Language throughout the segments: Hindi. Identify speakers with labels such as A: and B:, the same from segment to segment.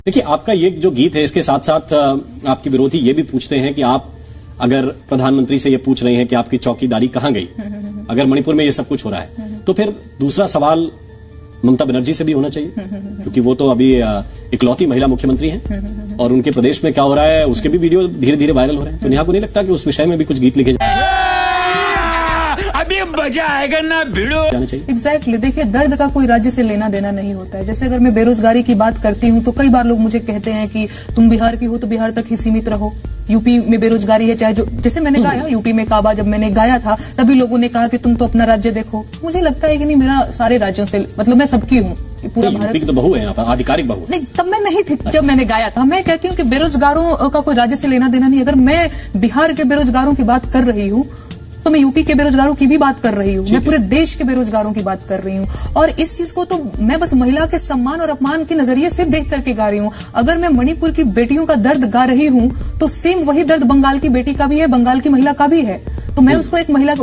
A: देखिए, आपका ये जो गीत है इसके साथ साथ आपके विरोधी ये भी पूछते हैं कि आप अगर प्रधानमंत्री से ये पूछ रहे हैं कि आपकी चौकीदारी कहां गई, अगर मणिपुर में ये सब कुछ हो रहा है, तो फिर दूसरा सवाल ममता बनर्जी से भी होना चाहिए, क्योंकि वो तो अभी इकलौती महिला मुख्यमंत्री हैं और उनके प्रदेश में क्या हो रहा है उसके भी वीडियो धीरे धीरे वायरल हो रहे हैं। तो नेहा को नहीं लगता कि उस विषय में भी कुछ गीत लिखे
B: अभी मजा आएगा ना भिड़ो
A: जाना चाहिए?
C: एग्जैक्टली देखिए, दर्द का कोई राज्य से लेना देना नहीं होता है। जैसे अगर मैं बेरोजगारी की बात करती हूँ तो कई बार लोग मुझे कहते हैं कि तुम बिहार की हो तो बिहार तक ही सीमित रहो, यूपी में बेरोजगारी है, चाहे जो जैसे मैंने गाया यूपी में काबा जब मैंने गाया था तभी लोगों ने कहा कि तुम तो अपना राज्य देखो। मुझे लगता है कि नहीं, मेरा सारे राज्यों से मतलब मैं सबकी हूँ, पूरा भारत
A: की तो बहू है यहाँ पर, आधिकारिक बहू।
C: नहीं, तब मैं नहीं थी जब मैंने गाया था। मैं कहती हूँ कि बेरोजगारों का कोई राज्य से लेना देना नहीं। अगर मैं बिहार के बेरोजगारों की बात कर रही हूँ तो मैं यूपी के बेरोजगारों की भी बात कर रही हूँ, मैं पूरे देश के बेरोजगारों की बात कर रही हूँ। और इस चीज को तो मैं बस महिला के सम्मान और अपमान के नजरिए से देख करके गा रही हूँ। अगर मैं मणिपुर की बेटियों का दर्द गा रही हूँ तो सेम वही दर्द बंगाल की बेटी का भी है, बंगाल की महिला का भी है। तो मैं उसको एक महिला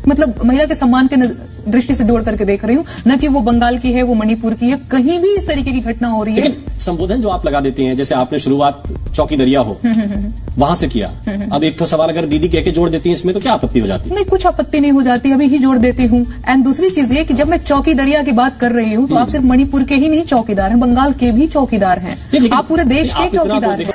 C: मतलब महिला के सम्मान के दृष्टि से जोड़ करके देख रही हूँ, न कि वो बंगाल की है, वो मणिपुर की है। कहीं भी इस तरीके की घटना हो रही है।
A: लेकिन संबोधन जो आप लगा देती हैं, जैसे आपने शुरुआत चौकी दरिया हो वहां से किया, अब एक तो सवाल अगर दीदी कह के जोड़ देती हैं इसमें तो क्या आपत्ति हो जाती है?
C: नहीं, कुछ आपत्ति नहीं हो जाती, अभी ही जोड़ देती हूँ। एंड दूसरी चीज ये कि जब मैं चौकी दरिया की बात कर रही हूँ तो आप सिर्फ मणिपुर के ही नहीं चौकीदार हैं, बंगाल के भी चौकीदार हैं, आप पूरे देश के चौकीदार हैं।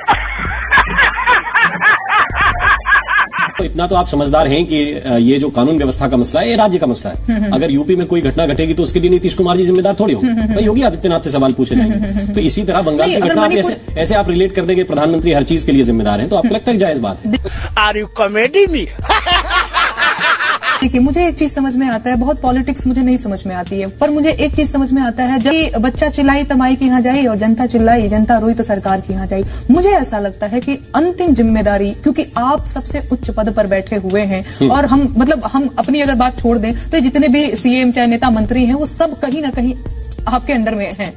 A: तो इतना तो आप समझदार हैं कि ये जो कानून व्यवस्था का मसला है ये राज्य का मसला है। अगर यूपी में कोई घटना घटेगी तो उसके लिए नीतीश कुमार जी जिम्मेदार थोड़ी होंगे, भाई योगी आदित्यनाथ से सवाल पूछे जाएंगे। तो इसी तरह बंगाल की घटना ऐसे आप रिलेट कर देंगे, प्रधानमंत्री हर चीज के लिए जिम्मेदार हैं, तो आपको लगता है जायज बात है?
B: Are you comedy me?
C: देखिए, मुझे एक चीज समझ में आता है, बहुत पॉलिटिक्स मुझे नहीं समझ में आती है, पर मुझे एक चीज समझ में आता है, जब बच्चा चिल्लाई तमाई के यहाँ जाई और जनता चिल्लाई जनता रोई तो सरकार के यहाँ जाई। मुझे ऐसा लगता है कि अंतिम जिम्मेदारी, क्योंकि आप सबसे उच्च पद पर बैठे हुए हैं और हम अपनी अगर बात छोड़ दें तो जितने भी सीएम चाहे नेता मंत्री हैं वो सब कहीं ना कहीं आपके अंडर में हैं।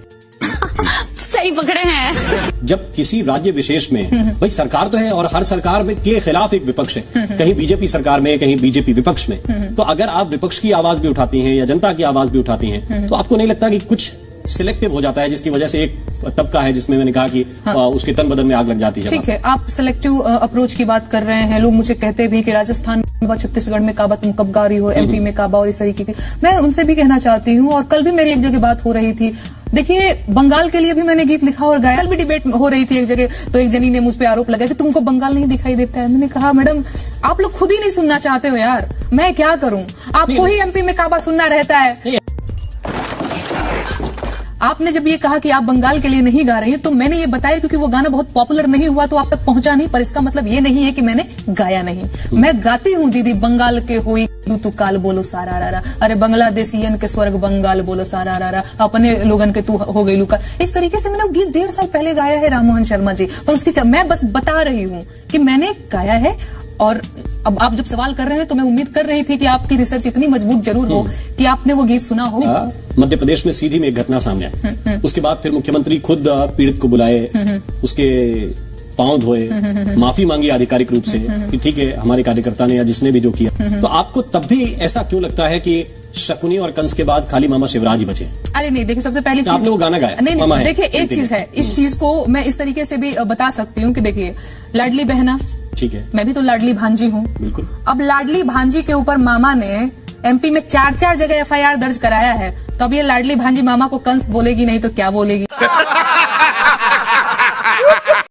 D: सही पकड़े हैं।
A: जब किसी राज्य विशेष में भाई सरकार तो है और हर सरकार में के खिलाफ एक विपक्ष है, कहीं बीजेपी सरकार में कहीं बीजेपी विपक्ष में, तो अगर आप विपक्ष की आवाज भी उठाती हैं या जनता की आवाज भी उठाती हैं तो आपको नहीं लगता कि कुछ सिलेक्टिव हो जाता है, जिसकी वजह से एक तबका है जिसमें मैंने कहा कि उसके तन बदन में आग लग जाती है?
C: ठीक है, आप सिलेक्टिव अप्रोच की बात कर रहे हैं। लोग मुझे कहते भी कि राजस्थान व छत्तीसगढ़ में काबा तुम कब गा रही हो, एमपी में काबा और इस तरीके की। मैं उनसे भी कहना चाहती हूँ, और कल भी मेरी एक जगह बात हो रही थी। देखिए, बंगाल के लिए भी मैंने गीत लिखा और गाया। कल भी डिबेट हो रही थी एक जगह, तो एक जनी ने मुझ पे आरोप लगाया कि तुमको बंगाल नहीं दिखाई देता है। मैंने कहा मैडम, आप लोग खुद ही नहीं सुनना चाहते हो यार, मैं क्या करूं? आपको ही एमपी में काबा सुनना रहता है। आपने जब ये कहा कि आप बंगाल के लिए नहीं गा रही हैं तो मैंने ये बताया क्योंकि वो गाना बहुत पॉपुलर नहीं हुआ तो आप तक पहुंचा नहीं, पर इसका मतलब ये नहीं है कि मैंने गाया नहीं। मैं गाती हूँ दीदी, बंगाल के हुई तू काल बोलो सारा रारा, अरे बांग्लादेशियन के स्वर्ग बंगाल बोलो सारा रारा, अपने लोगन के तू हो गई लुका। इस तरीके से मैंने गीत 1.5 साल पहले गाया है राममोहन शर्मा जी, पर उसकी मैं बस बता रही हूँ कि मैंने गाया है। और अब आप जब सवाल कर रहे हैं तो मैं उम्मीद कर रही थी कि आपकी रिसर्च इतनी मजबूत जरूर हो कि आपने वो गीत सुना हो।
A: मध्य प्रदेश में सीधी में एक घटना सामने आई, उसके बाद फिर मुख्यमंत्री खुद पीड़ित को बुलाए, उसके पांव धोए, माफी मांगी आधिकारिक रूप से कि ठीक है हमारे कार्यकर्ता ने या जिसने भी जो किया। तो आपको तब भी ऐसा क्यों लगता है कि शकुनी और कंस के बाद खाली मामा शिवराज ही बचे?
C: अरे नहीं, देखिए, सबसे पहली चीज
A: आपने वो गाना गाया,
C: नहीं, देखिए एक चीज है, इस चीज को मैं इस तरीके से भी बता सकती हूँ कि देखिए, लाडली बहना, ठीक है, मैं भी तो लाडली भांजी हूँ। बिल्कुल। अब लाडली भांजी के ऊपर मामा ने एमपी में 4 जगह FIR दर्ज कराया है, तो अब ये लाडली भांजी मामा को कंस बोलेगी नहीं तो क्या बोलेगी?